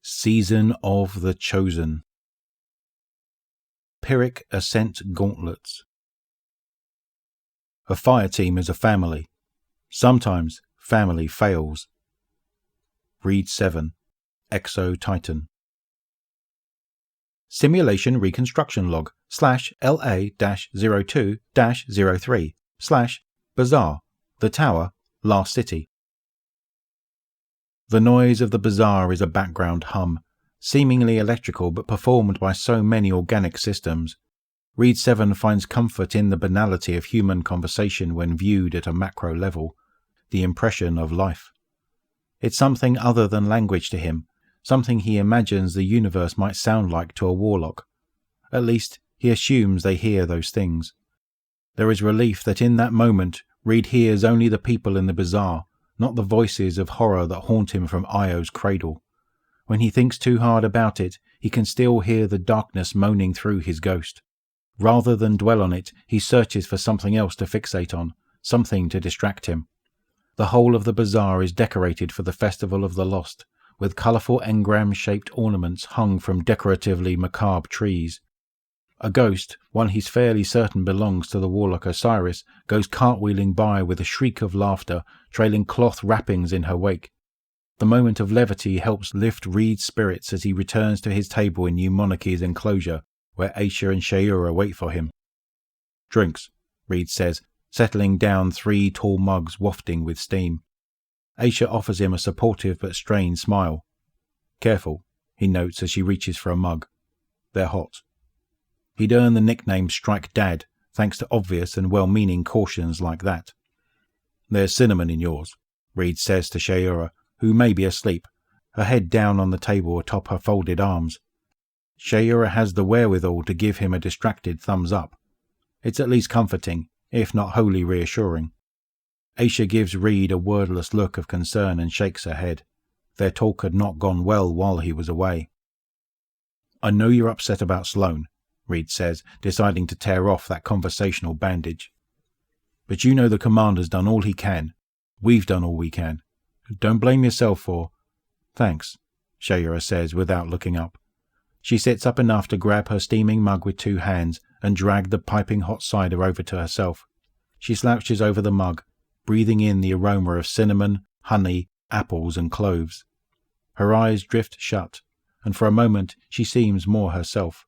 Season of the Chosen. Pyrrhic Ascent Gauntlets. A fire team is a family. Sometimes family fails. Read 7. Exo-Titan. Simulation Reconstruction Log /LA-02-03-Bazaar, The Tower, Last City. The noise of the bazaar is a background hum, seemingly electrical but performed by so many organic systems. Read 7 finds comfort in the banality of human conversation when viewed at a macro level, the impression of life. It's something other than language to him, something he imagines the universe might sound like to a warlock. At least, he assumes they hear those things. There is relief that in that moment Reed hears only the people in the bazaar, not the voices of horror that haunt him from Io's cradle. When he thinks too hard about it, he can still hear the darkness moaning through his ghost. Rather than dwell on it, he searches for something else to fixate on, something to distract him. The whole of the bazaar is decorated for the Festival of the Lost, with colourful engram-shaped ornaments hung from decoratively macabre trees. A ghost, one he's fairly certain belongs to the warlock Osiris, goes cartwheeling by with a shriek of laughter, trailing cloth wrappings in her wake. The moment of levity helps lift Reed's spirits as he returns to his table in New Monarchy's enclosure, where Aisha and Shayura wait for him. "Drinks," Reed says, settling down 3 tall mugs wafting with steam. Aisha offers him a supportive but strained smile. "Careful," he notes as she reaches for a mug. "They're hot." He'd earned the nickname Strike Dad, thanks to obvious and well-meaning cautions like that. "There's cinnamon in yours," Reed says to Shayura, who may be asleep, her head down on the table atop her folded arms. Shayura has the wherewithal to give him a distracted thumbs up. It's at least comforting, if not wholly reassuring. Aisha gives Reed a wordless look of concern and shakes her head. Their talk had not gone well while he was away. "I know you're upset about Sloane," Reed says, deciding to tear off that conversational bandage. "But you know the commander's done all he can. We've done all we can. Don't blame yourself for—" "Thanks," Shayura says without looking up. She sits up enough to grab her steaming mug with 2 hands and drag the piping hot cider over to herself. She slouches over the mug, breathing in the aroma of cinnamon, honey, apples and cloves. Her eyes drift shut, and for a moment she seems more herself.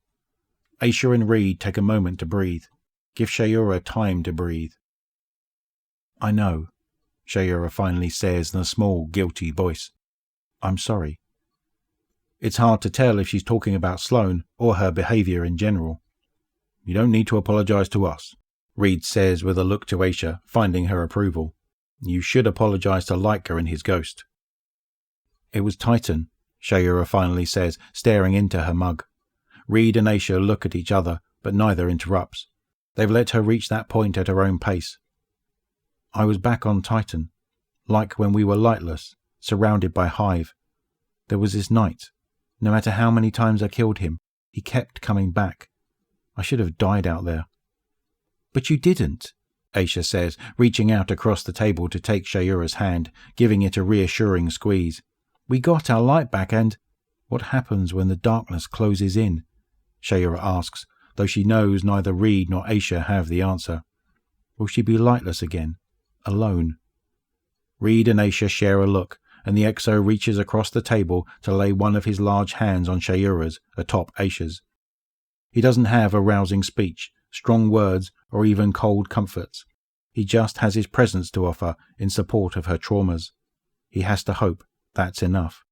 Aisha and Reed take a moment to breathe. Give Shayura time to breathe. "I know," Shayura finally says in a small, guilty voice. "I'm sorry." It's hard to tell if she's talking about Sloane or her behaviour in general. "You don't need to apologise to us," Reed says with a look to Aisha, finding her approval. "You should apologise to Leica and his ghost." "It was Titan," Shayura finally says, staring into her mug. Reed and Aisha look at each other, but neither interrupts. They've let her reach that point at her own pace. "I was back on Titan, like when we were lightless, surrounded by Hive. There was this night. No matter how many times I killed him, he kept coming back. I should have died out there." "But you didn't," Aisha says, reaching out across the table to take Shayura's hand, giving it a reassuring squeeze. "We got our light back and—" "What happens when the darkness closes in?" Shayura asks, though she knows neither Reed nor Aisha have the answer. "Will she be lightless again? Alone?" Reed and Aisha share a look, and the Exo reaches across the table to lay one of his large hands on Shayura's, atop Aisha's. He doesn't have a rousing speech, strong words, or even cold comforts. He just has his presence to offer in support of her traumas. He has to hope that's enough.